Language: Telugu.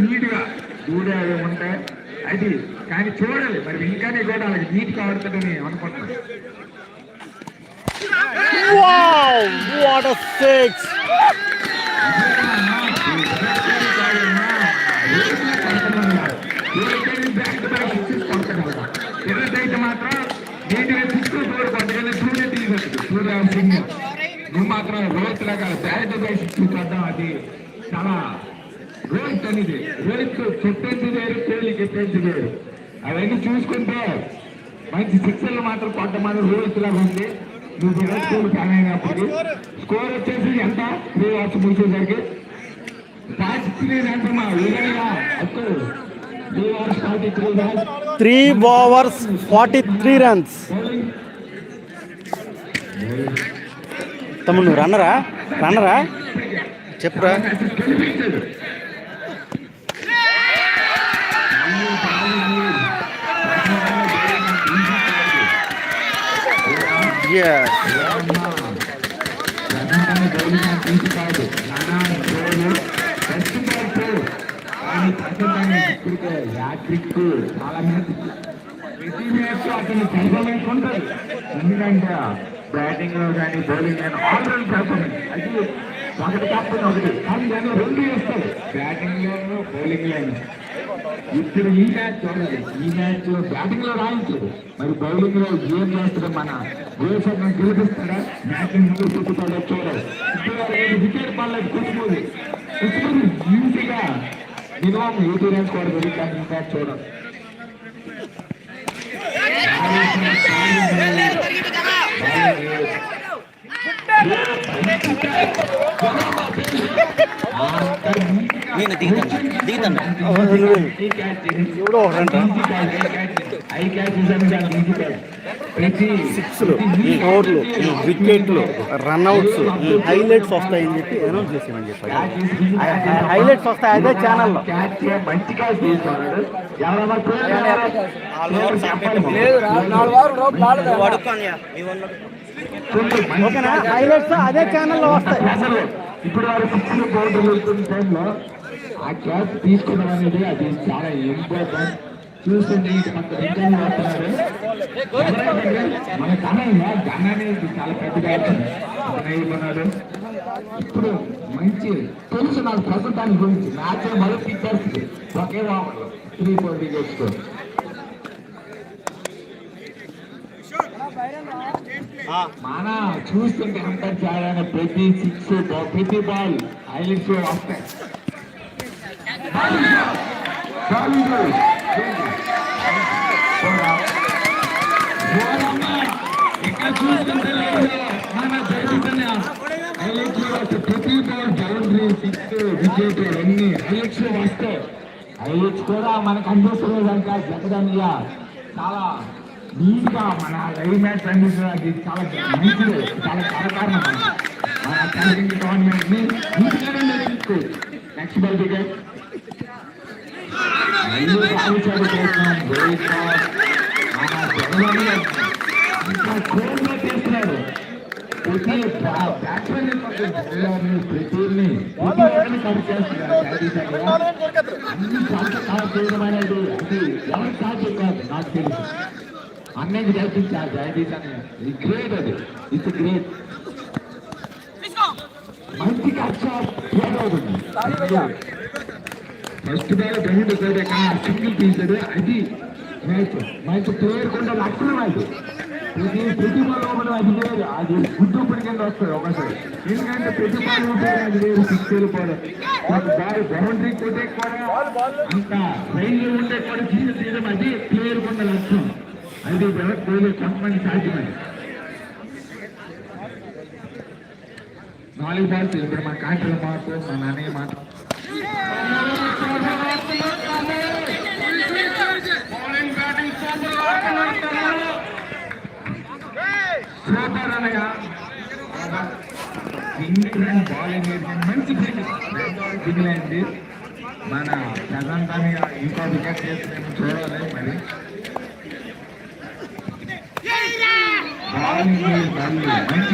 నీట్గా దూడే ఉంటాయి అది. కానీ చూడాలి మరి ఇంకానే కూడా వాళ్ళకి నీట్గా ఆడుతుందని అనుకుంటున్నాను. Wow! What a six! ఎదురైతే మాత్రం నీట్గా సిక్స్ ఫోర్ కొట్టగానే సూర్య తీసేది సూర్యరామ్ సింగ్. నువ్వు మాత్రం రోహిత్ లాగా బ్యాట్ బై సిక్స్ కొట్టడం అది చాలా రోహిత్ అనేది. రోహిత్ కెప్టెన్సీ వేరు, కోహ్లీ కెప్టెన్సీ వేరు. అవన్నీ చూసుకుంటే మంచి సిక్సర్లు మాత్రం కొట్ట మాత్రం రోహిత్ లాగా ఉంది. నువ్వు విరాట్ కోహ్లీ ఫ్యాన్ అయినప్పటికీ స్కోర్ వచ్చేసి ఎంత 3 ఓవర్స్ ముగిసేసరికి 43 రన్స్ మా విజయంగా అప్పుడు 3 ఓవర్స్ 43 రన్స్. 3 overs 43 runs. తమ్ముడు నువ్వు రన్నరా చెప్పురా. చాలా ప్రతి మ్యాచ్ అతను పర్ఫార్మెన్స్ ఉంటుంది. ఎందుకంటే బ్యాటింగ్ లో కానీ బౌలింగ్ కానీ ఆల్రౌండ్ పర్ఫార్మెన్స్ అది ఒకటి కాకపోతే ఒకటి, కానీ దాన్ని 2 వేస్తాడు బ్యాటింగ్ లోను బౌలింగ్ లోను. ఇప్పుడు ఈ మ్యాచ్ చూడాలి, ఈ మ్యాచ్ బ్యాటింగ్ లో రాయించాడు, మరి బౌలింగ్ లో ఏం చేస్తాడు, మన గోల్సర్ గెలిపిస్తాడా, మ్యాచ్ ముందు చూపుతాడో చూడాలి. ఇప్పుడు వికెట్ బాల్ కూర్చుపోదు ఈజీగా మినిమం 80 రన్స్ కూడా దొరికాను. ఈ మ్యాచ్ చూడాలి. నేను దిగుతాను సిక్స్లు, ఓవర్లు, వికెట్లు, రన్అట్స్, హైలైట్స్ వస్తాయని చెప్పి అనౌన్స్ చేసామని చెప్పారు. హైలైట్స్ వస్తాయి అదే ఛానల్లో. ఓకేనా, హైలైట్స్ అదే ఛానల్లో వస్తాయి. ఇప్పుడు వారు 6 బౌండరీలు వెళ్తున్న టైంలో ఆ క్యాచ్ తీసుకోవడం అనేది అది చాలా ఇంపార్టెంట్. చూస్తుంటే ఇటు పక్క రిటర్న్ వస్తున్నారు మన గన్ అనేది చాలా పెద్దగా అయిపోయినాడు. ఇప్పుడు మంచి తెలుసు నాకు ప్రస్తుతానికి గురించి మ్యాచ్ మొదటి ఇచ్చేస్తుంది ఒకే ఓవర్లో 3-4 వికెట్స్. మన చూస్తుంటే అంటారు చాలా ప్రతి 6 ప్రతి బాల్ హైలైట్స్ వస్తాయి. ఇక్కడ చూస్తుంటే మన జరుగుతున్న హైలైట్స్ ప్రతి బాల్ బౌండరీ 6 వికెట్ అన్ని హైలైట్స్ వస్తాయి. హైలైట్స్ కూడా మనకు అందిస్తున్నారు కనుక జగదన్నయ్య చాలా నీట్ గా మన లైవ్ మ్యాచ్ అందించడానికి చాలా మంచిది, చాలా కారణం మన క్యాపింగ్ గవర్నమెంట్ ని నీట్గానే నిర్వహించుకోవచ్చు. నెక్స్ట్ బాల్ వికెట్ ఆలోచన చేస్తున్నాం. రోహిత్ మన జగదన్నయ్య ఇంకా కోర్లో చేస్తున్నారు. ప్రతి బ్యాట్స్మెన్ ప్రతిని కట్ చేస్తున్నారు. అన్ని చాలా చేయడం అనేది అది ఎవరికి సాధ్యం కాదు నాకు తెలుసు. అన్నకి చేయించారు జగదీష్ అని గ్రేట్, అది ఇట్స్ గ్రేట్. మంచి కక్ష అవుతుంది. ఫస్ట్ బాల్ గ్రౌండ్ సింగిల్ తీసాడు, అది మ్యాచ్ మంచి ప్లేయర్ కూడా లక్షణం. అది ప్రతి బాల్ ఓపెన్ అది వేరు, అది గుడ్డు కింద వస్తుంది ఒకసారి. ఎందుకంటే ప్రతి బాల్ ఓపెన్ అది వేరు, 6 వెళ్ళిపోవడం బాల్ బౌండరీ కొట్టే కూడా అంత రైల్లో ఉండే కూడా తీయడం అది ప్లేయర్ కూడా లక్షణం. అది విరాట్ కోహ్లీ కొంతమంది సాధ్యమని 4 బాల్స్. ఇప్పుడు మన కాంట్రీ మాట మా నాన్నయ్య మాట సూపర్ అనగా ఇంగ్లాండ్ బౌలింగ్ మంచి ఇంగ్లాండ్ మన ప్రశాంతాన్ని ఇంకో వికెట్ చేస్తే చూడాలి. మరి మంచి